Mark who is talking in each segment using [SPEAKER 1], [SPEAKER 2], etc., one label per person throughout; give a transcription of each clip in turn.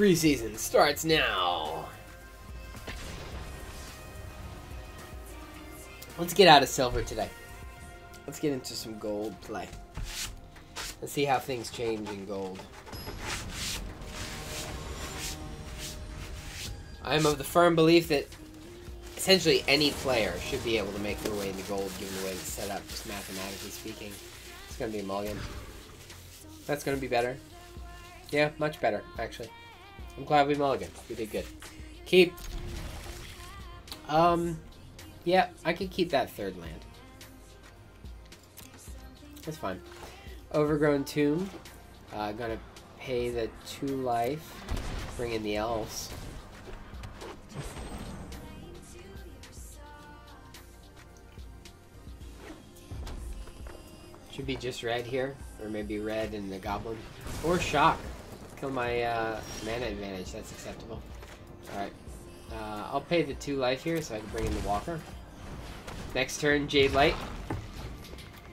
[SPEAKER 1] Preseason starts now. Let's get out of silver today. Let's get into some gold play. Let's see how things change in gold. I am of the firm belief that essentially any player should be able to make their way into gold given the way it's set up, just mathematically speaking. It's going to be a mulligan. That's going to be better. Yeah, much better, actually. I'm glad we mulliganed. We did good. Keep. Yeah, I could keep that third land. That's fine. Overgrown Tomb. Gonna pay the 2 life. Bring in the elves. Should be just red here. Or maybe red and the goblin. Or shock. Kill my mana advantage. That's acceptable. Alright. I'll pay the 2 life here so I can bring in the walker. Next turn, Jade Light.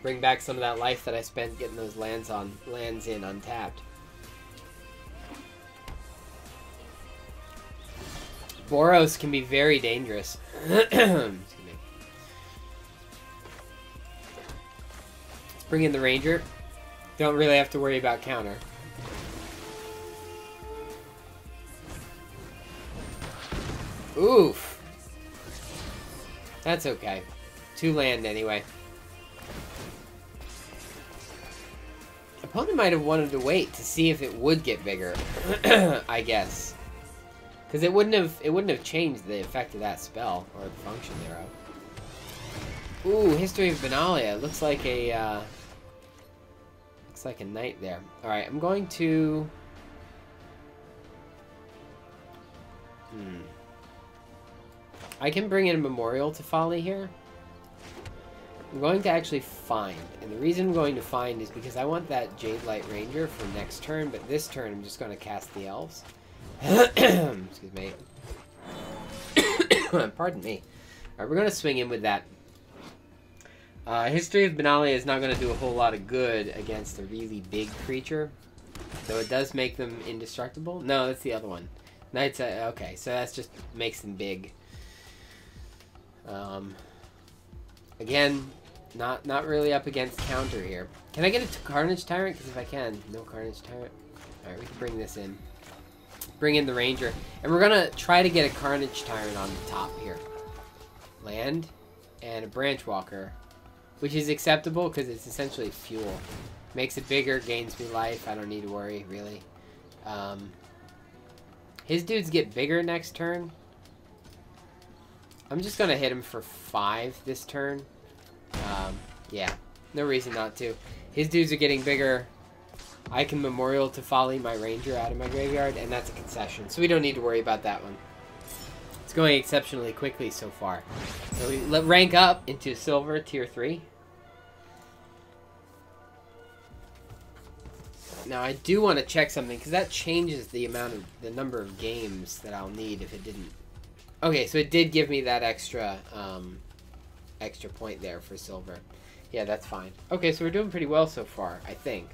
[SPEAKER 1] Bring back some of that life that I spent getting those lands in untapped. Boros can be very dangerous. Excuse me. Let's bring in the Ranger. Don't really have to worry about counter. Oof. That's okay. 2 land anyway. Opponent might have wanted to wait to see if it would get bigger. I guess. Because it wouldn't have changed the effect of that spell or the function thereof. Ooh, History of Benalia. Looks like a knight there. Alright, I'm going to I can bring in a Memorial to Folly here. I'm going to actually find, and the reason I'm going to find is because I want that Jade Light Ranger for next turn, but this turn I'm just going to cast the elves. Excuse me. Pardon me. Alright, we're going to swing in with that. History of Benalia is not going to do a whole lot of good against a really big creature, though it does make them indestructible. No, that's the other one. Knights, okay, so that just makes them big. Again, not really up against counter here. Can I get a Carnage Tyrant? Because if I can, no Carnage Tyrant. Alright, we can bring this in. Bring in the Ranger. And we're going to try to get a Carnage Tyrant on the top here. Land and a Branch Walker, which is acceptable because it's essentially fuel. Makes it bigger, gains me life. I don't need to worry, really. His dudes get bigger next turn. I'm just going to hit him for 5 this turn. Yeah, no reason not to. His dudes are getting bigger. I can Memorial to Folly my Ranger out of my graveyard, and that's a concession. So we don't need to worry about that one. It's going exceptionally quickly so far. So we rank up into Silver Tier 3. Now I do want to check something, because that changes the number of games that I'll need if it didn't. Okay, so it did give me that extra point there for silver. Yeah, that's fine. Okay, so we're doing pretty well so far, I think.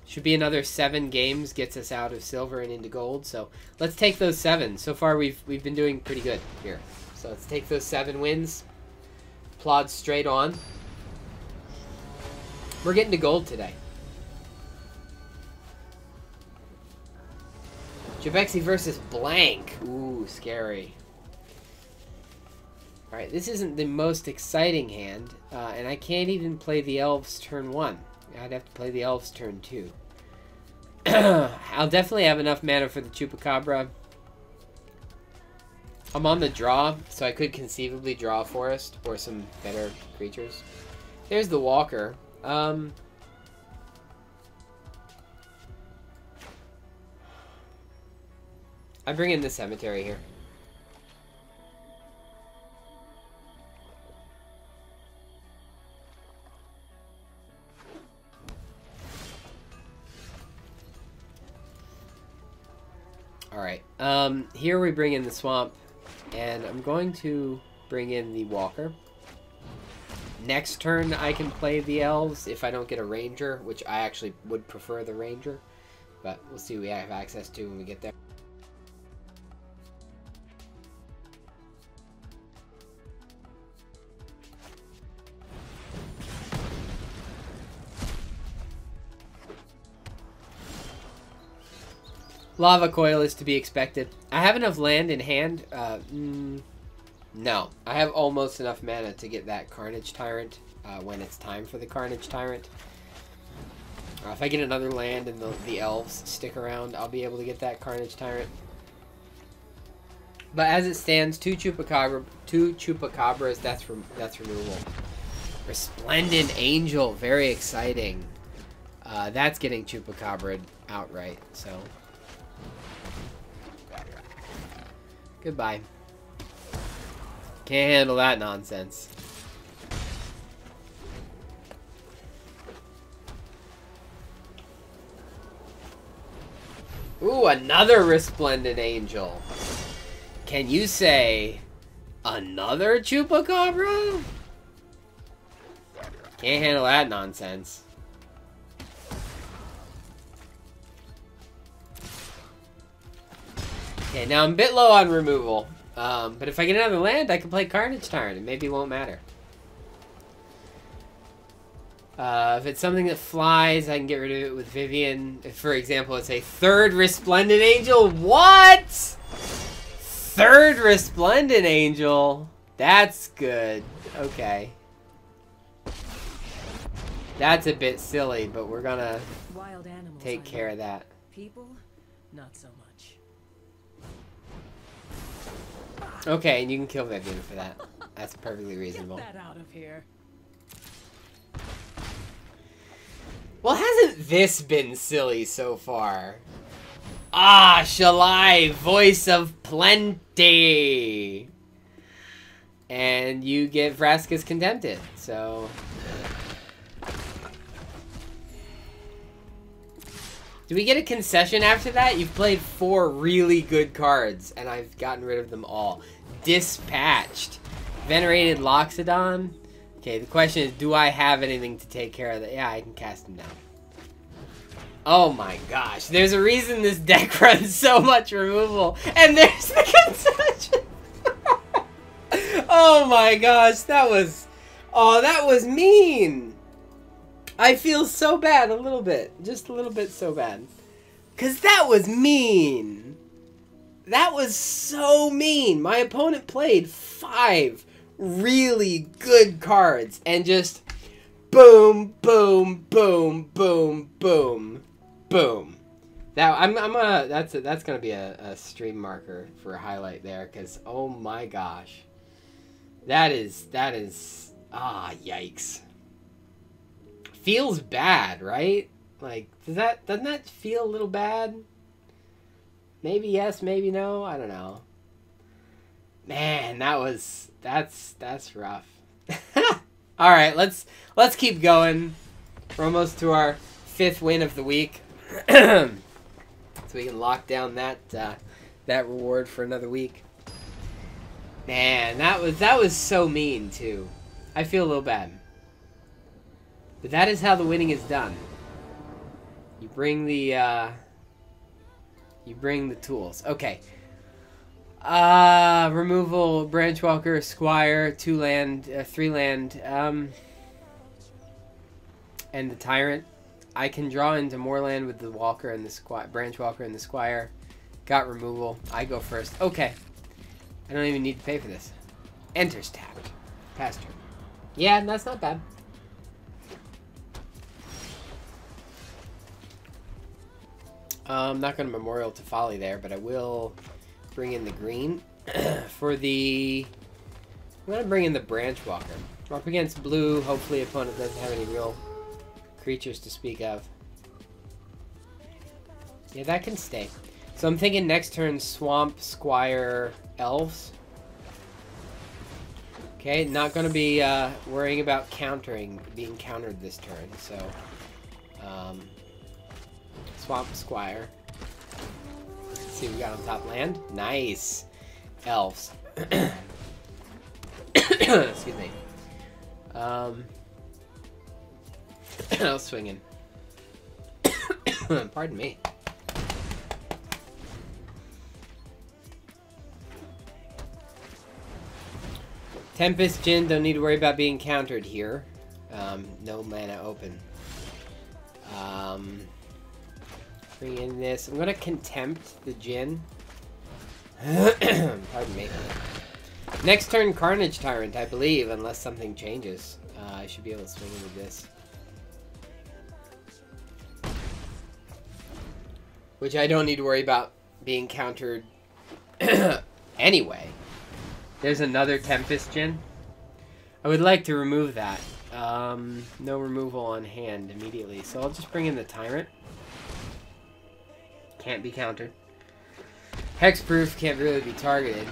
[SPEAKER 1] Should be another 7 games gets us out of silver and into gold. So let's take those 7. So far we've been doing pretty good here. So let's take those 7 wins. Plod straight on. We're getting to gold today. Jobexi versus Blank. Ooh, scary. Alright, this isn't the most exciting hand, and I can't even play the elves turn 1. I'd have to play the elves turn 2. I'll definitely have enough mana for the Chupacabra. I'm on the draw, so I could conceivably draw a forest or some better creatures. There's the Walker. I bring in the Cemetery here. Alright, here we bring in the Swamp, and I'm going to bring in the Walker. Next turn I can play the Elves if I don't get a Ranger, which I actually would prefer the Ranger. but we'll see what we have access to when we get there. Lava Coil is to be expected. I have enough land in hand. No. I have almost enough mana to get that Carnage Tyrant when it's time for the Carnage Tyrant. If I get another land and the elves stick around, I'll be able to get that Carnage Tyrant. But as it stands, two Chupacabras, that's removal. Resplendent Angel, very exciting. That's getting Chupacabra outright, so... Goodbye. Can't handle that nonsense. Ooh, another Resplendent Angel. Can you say another Chupacabra? Can't handle that nonsense. Okay, now I'm a bit low on removal. But if I get another land, I can play Carnage Tyrant. It maybe won't matter. If it's something that flies, I can get rid of it with Vivian. If, for example, it's a third Resplendent Angel. What? Third Resplendent Angel? That's good. Okay. That's a bit silly, but we're gonna take care of that.
[SPEAKER 2] People, not so much.
[SPEAKER 1] Okay, and you can kill Vivian for that. That's perfectly reasonable.
[SPEAKER 2] Get that out of here.
[SPEAKER 1] Well, hasn't this been silly so far? Ah, Shalai, voice of plenty. And you get Vraska's Contempted, so... Do we get a concession after that? You've played 4 really good cards, and I've gotten rid of them all. Dispatched. Venerated Loxodon. Okay, the question is, do I have anything to take care of that? Yeah, I can cast him down. Oh my gosh. There's a reason this deck runs so much removal, and there's the concession. Oh my gosh, that was... Oh, that was mean. I feel so bad a little bit. Just a little bit so bad. Because that was mean. That was so mean. My opponent played 5 really good cards. And just boom, boom, boom, boom, boom, boom. That's gonna be a stream marker for a highlight there. Because, oh my gosh. That is, yikes. Feels bad, right? Like, doesn't that feel a little bad? Maybe yes, maybe no. I don't know. Man, that's rough. All right, let's keep going. We're almost to our 5th win of the week, so we can lock down that reward for another week. Man, that was so mean too. I feel a little bad. But that is how the winning is done. You bring the tools. Okay. Removal, Branchwalker, Squire, 2 land, 3 land, and the Tyrant. I can draw into more land with the Walker and the Branchwalker and the Squire. Got removal. I go first. Okay. I don't even need to pay for this. Enters tapped. Pass turn. Yeah, that's not bad. I'm not going to Memorial to Folly there, but I will bring in the green. For the... I'm going to bring in the Branchwalker. We're up against blue. Hopefully opponent doesn't have any real creatures to speak of. Yeah, that can stay. So I'm thinking next turn Swamp, Squire, Elves. Okay, not going to be worrying about being countered this turn. So, Swamp, Squire. Let's see what we got on top land. Nice. Elves. Excuse me. I was swinging. Pardon me. Tempest Djinn, don't need to worry about being countered here. No mana open. Bring in this. I'm gonna Contempt the Djinn. Pardon me. Next turn, Carnage Tyrant, I believe, unless something changes. I should be able to swing in with this. Which I don't need to worry about being countered anyway. There's another Tempest Djinn. I would like to remove that. No removal on hand immediately, so I'll just bring in the Tyrant. Can't be countered. Hexproof can't really be targeted.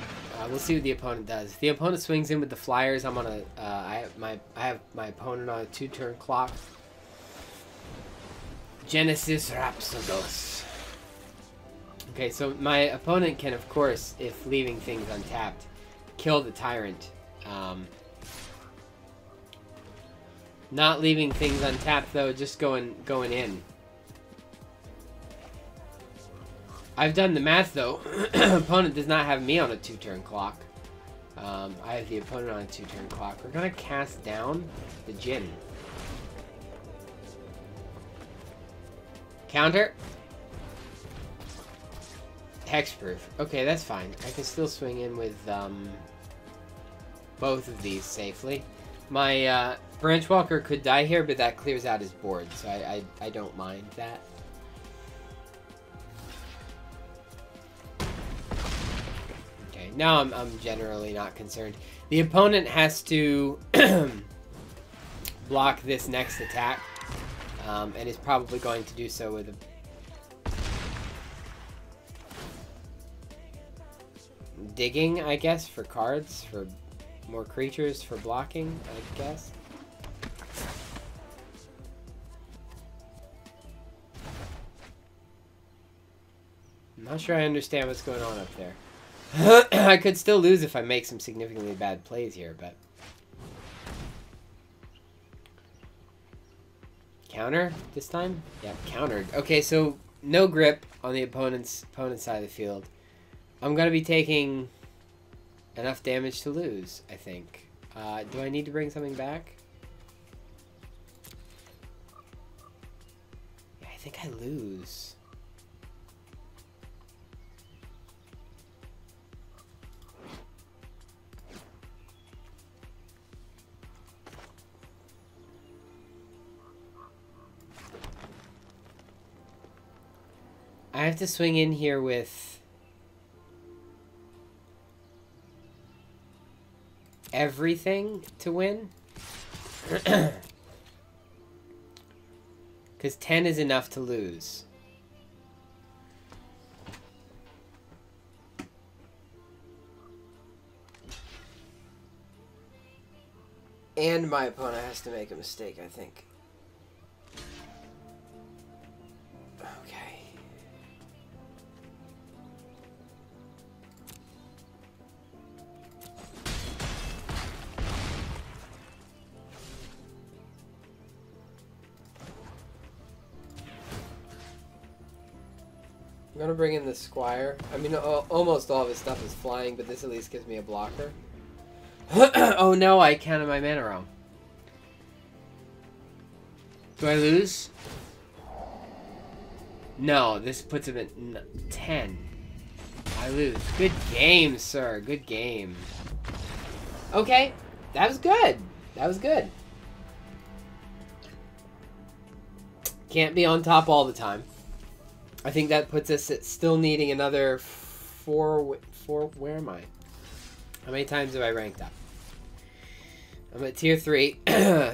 [SPEAKER 1] We'll see what the opponent does. If the opponent swings in with the flyers, I'm on a. I have my opponent on a 2-turn clock. Genesis Rhapsodos. Okay, so my opponent can, of course, if leaving things untapped, kill the Tyrant. Not leaving things untapped though, just going in. I've done the math though. Opponent does not have me on a 2-turn clock. I have the opponent on a 2-turn clock. We're gonna cast down the Djinn. Counter. Hexproof. Okay, that's fine. I can still swing in with both of these safely. My Branchwalker could die here, but that clears out his board, so I don't mind that. Okay, now I'm generally not concerned. The opponent has to block this next attack, and is probably going to do so with a digging, I guess, for cards, for more creatures for blocking, I guess. I'm not sure I understand what's going on up there. I could still lose if I make some significantly bad plays here, but... Counter this time? Yeah, countered. Okay, so no grip on the opponent's side of the field. I'm going to be taking enough damage to lose, I think. Do I need to bring something back? Yeah, I think I lose. I have to swing in here with everything to win. Because 10 is enough to lose. And my opponent has to make a mistake, I think. Okay. I'm gonna bring in the Squire. I mean, almost all of his stuff is flying, but this at least gives me a blocker. Oh no, I counted my mana wrong. Do I lose? No, this puts him at 10. I lose. Good game, sir. Good game. Okay, that was good. That was good. Can't be on top all the time. I think that puts us at still needing another 4. Where am I? How many times have I ranked up? I'm at tier 3,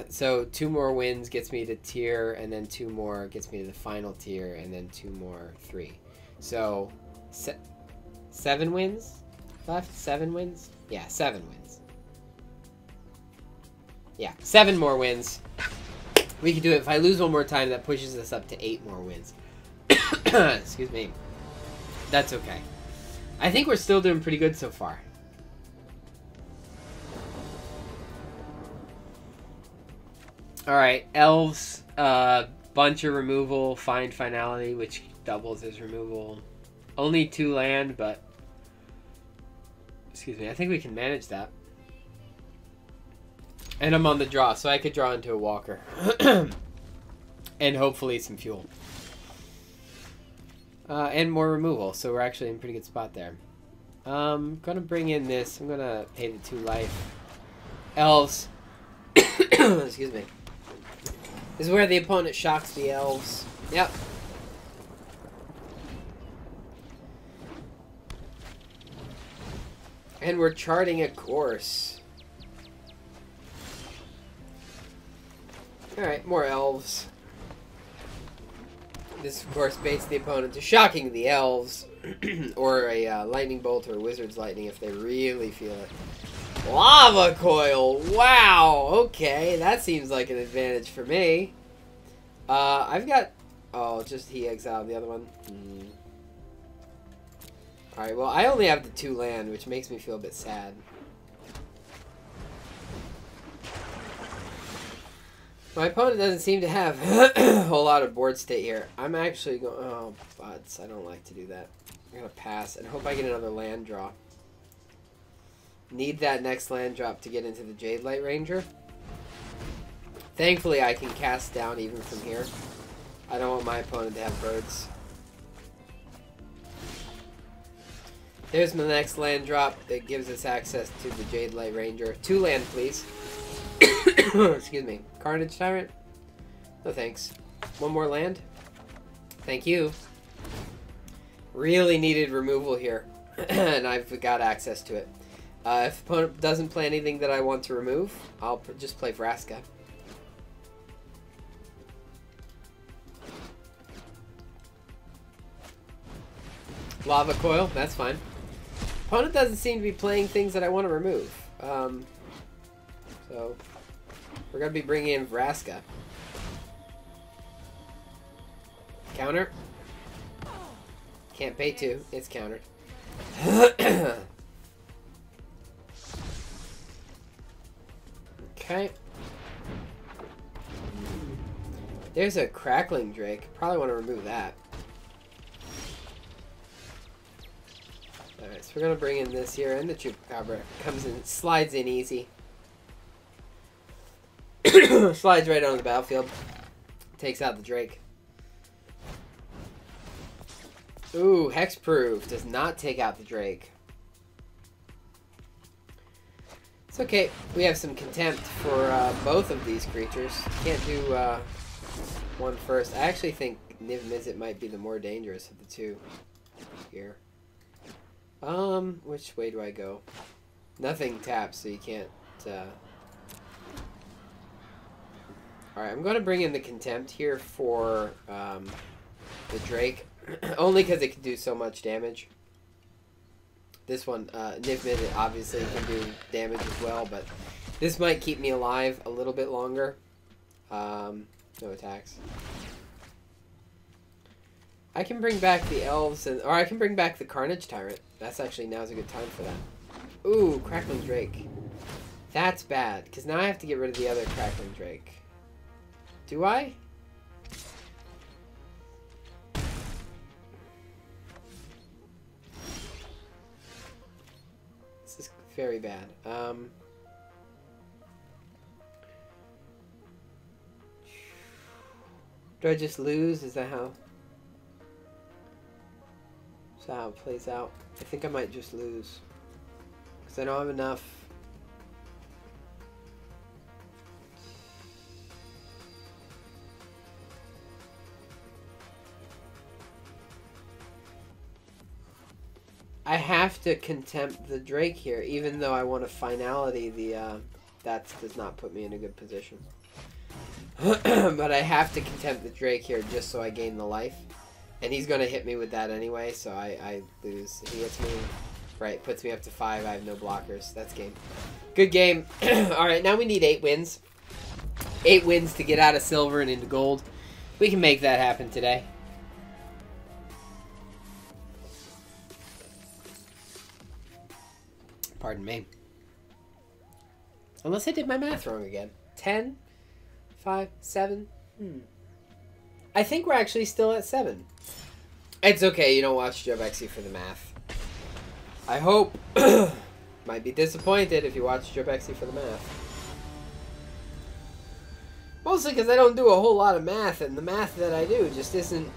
[SPEAKER 1] so 2 more wins gets me to tier, and then 2 more gets me to the final tier, and then 2 more 3. So 7 wins left. 7 wins. Yeah, 7 wins. Yeah, 7 more wins. We can do it. If I lose one more time, that pushes us up to 8 more wins. Excuse me. That's okay. I think we're still doing pretty good so far. Alright, Elves, bunch of removal, find finality, which doubles his removal. Only 2 land, but... Excuse me, I think we can manage that. And I'm on the draw, so I could draw into a walker. And hopefully some fuel. And more removal, so we're actually in a pretty good spot there. Gonna bring in this. I'm gonna pay the 2 life. Elves. Excuse me. This is where the opponent shocks the elves. Yep. And we're charting a course. Alright, more elves. This, of course, baits the opponent to shocking the elves. Or a lightning bolt or a wizard's lightning if they really feel it. Lava coil! Wow! Okay, that seems like an advantage for me. I've got... Oh, just he exiled the other one. Alright, well, I only have the 2 land, which makes me feel a bit sad. My opponent doesn't seem to have a whole lot of board state here. I'm actually going... Oh, buds. I don't like to do that. I'm going to pass and hope I get another land draw. Need that next land drop to get into the Jade Light Ranger. Thankfully, I can cast down even from here. I don't want my opponent to have birds. There's my next land drop that gives us access to the Jade Light Ranger. 2 land, please. Excuse me. Carnage Tyrant? No thanks. 1 more land? Thank you. Really needed removal here. And I've got access to it. If the opponent doesn't play anything that I want to remove, I'll just play Vraska. Lava Coil, that's fine. Opponent doesn't seem to be playing things that I want to remove. So, we're going to be bringing in Vraska. Counter. Can't pay 2. It's countered. Okay. There's a Crackling Drake. Probably want to remove that. Alright, so we're going to bring in this here, and the Chupacabra comes in, slides in easy. Slides right on the battlefield. Takes out the Drake. Ooh, Hexproof does not take out the Drake. It's okay. We have some contempt for both of these creatures. Can't do one first. I actually think Niv Mizzet might be the more dangerous of the 2 here. Which way do I go? Nothing taps, so you can't... Alright, I'm going to bring in the contempt here for the Drake. Only because it can do so much damage. This one, Niv Mizzet obviously can do damage as well, but this might keep me alive a little bit longer. No attacks. I can bring back the elves, or I can bring back the Carnage Tyrant. That's actually, now's a good time for that. Ooh, Crackling Drake. That's bad, because now I have to get rid of the other Crackling Drake. Do I? This is very bad. Do I just lose? Is that how? Is that how it plays out? I think I might just lose. Because I don't have enough. I have to contempt the Drake here, even though I want a finality. That does not put me in a good position. But I have to contempt the Drake here just so I gain the life. And he's going to hit me with that anyway, so I lose. He hits me, right, puts me up to 5. I have no blockers. That's game. Good game. Alright, now we need 8 wins. 8 wins to get out of silver and into gold. We can make that happen today. Pardon me. Unless I did my math wrong again. 10, 5, 7. I think we're actually still at 7. It's okay, you don't watch Jobexi for the math. I hope. Might be disappointed if you watch Jobexi for the math. Mostly because I don't do a whole lot of math, and the math that I do just isn't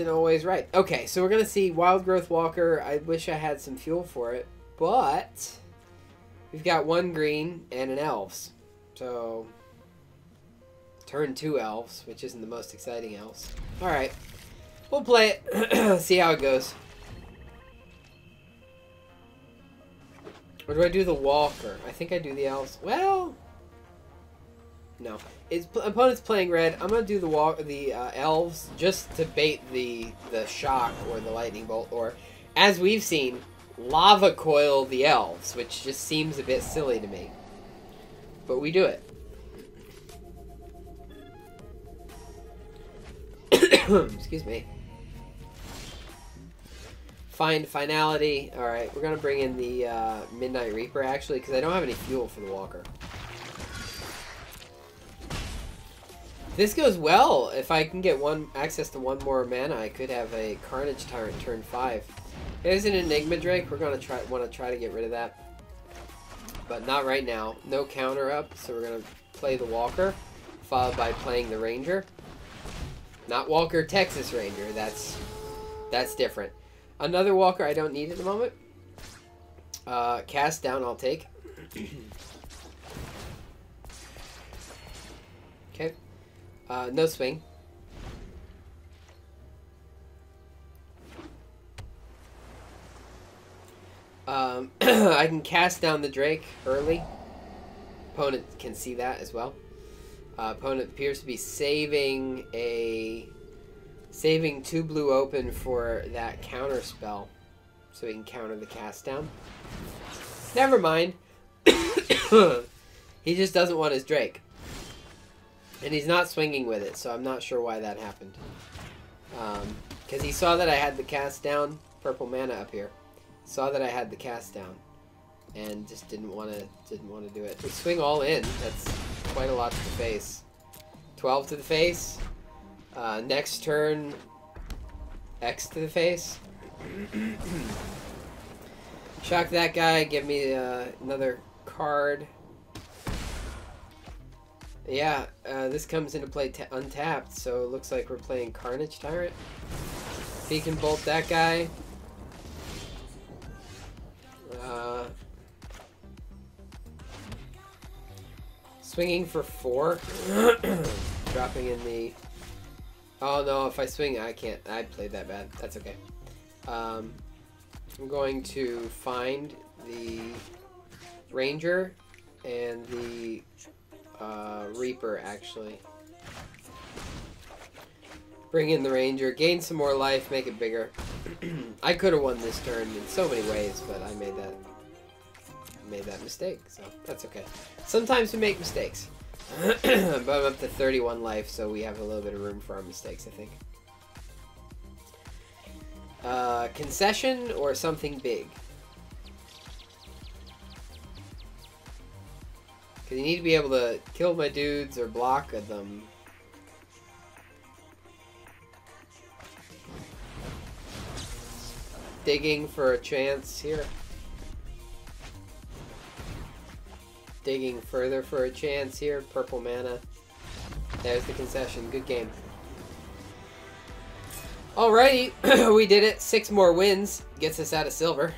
[SPEAKER 1] always right. Okay, so we're gonna see Wild Growth Walker. I wish I had some fuel for it, but we've got 1 green and an elves. So turn 2 elves, which isn't the most exciting elves. All right, we'll play it. See how it goes. Or do I do the Walker? I think I do the elves. Well, no. Opponent's playing red. I'm gonna do the elves just to bait the shock or the lightning bolt, or as we've seen, lava coil the elves, which just seems a bit silly to me. But we do it. Excuse me. Find finality. Alright, we're going to bring in the Midnight Reaper, actually, because I don't have any fuel for the Walker. If this goes well, if I can get access to 1 more mana, I could have a Carnage Tyrant turn 5. There's an Enigma Drake. We're going to want to try to get rid of that. But not right now. No counter up, so we're going to play the Walker, followed by playing the Ranger. Not Walker Texas Ranger. That's different. Another Walker I don't need at the moment. Cast down I'll take. Okay. No swing. I can cast down the Drake early. Opponent can see that as well. Opponent appears to be saving 2 blue open for that counter spell, so he can counter the cast down. Never mind. He just doesn't want his Drake, and he's not swinging with it, so I'm not sure why that happened. Because he saw that I had the cast down, purple mana up here. Saw that I had the cast down, and just didn't want to do it. We swing all in. That's quite a lot to the face. 12 to the face. Next turn, X to the face. Shock that guy. Give me another card. Yeah, this comes into play untapped, so it looks like we're playing Carnage Tyrant. If he can bolt that guy. Swinging for 4. Dropping in the... Oh no, if I swing, I can't. I played that bad. That's okay. I'm going to find the Ranger and the Reaper, actually. Bring in the Ranger, gain some more life, make it bigger. I could have won this turn in so many ways, but I made that mistake, so that's okay. Sometimes we make mistakes. But I'm up to 31 life, so we have a little bit of room for our mistakes, I think. Concession or something big? Because you need to be able to kill my dudes or block them. Digging for a chance here. Digging further for a chance here. Purple mana. There's the concession. Good game. Alrighty. We did it. 6 more wins. Gets us out of silver.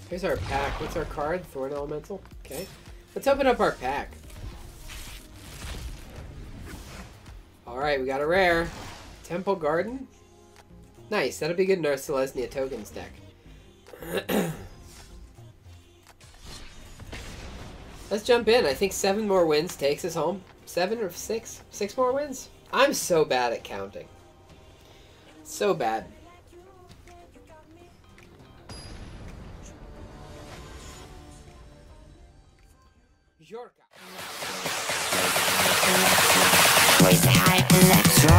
[SPEAKER 1] Here's our pack. What's our card? Thorn Elemental. Okay. Let's open up our pack. Alright, we got a rare. Temple Garden. Nice. That'll be good in our Selesnya tokens deck. Let's jump in. I think 7 more wins takes us home. 7 or 6? 6 more wins? I'm so bad at counting. So bad. Yorka.
[SPEAKER 3] Electro.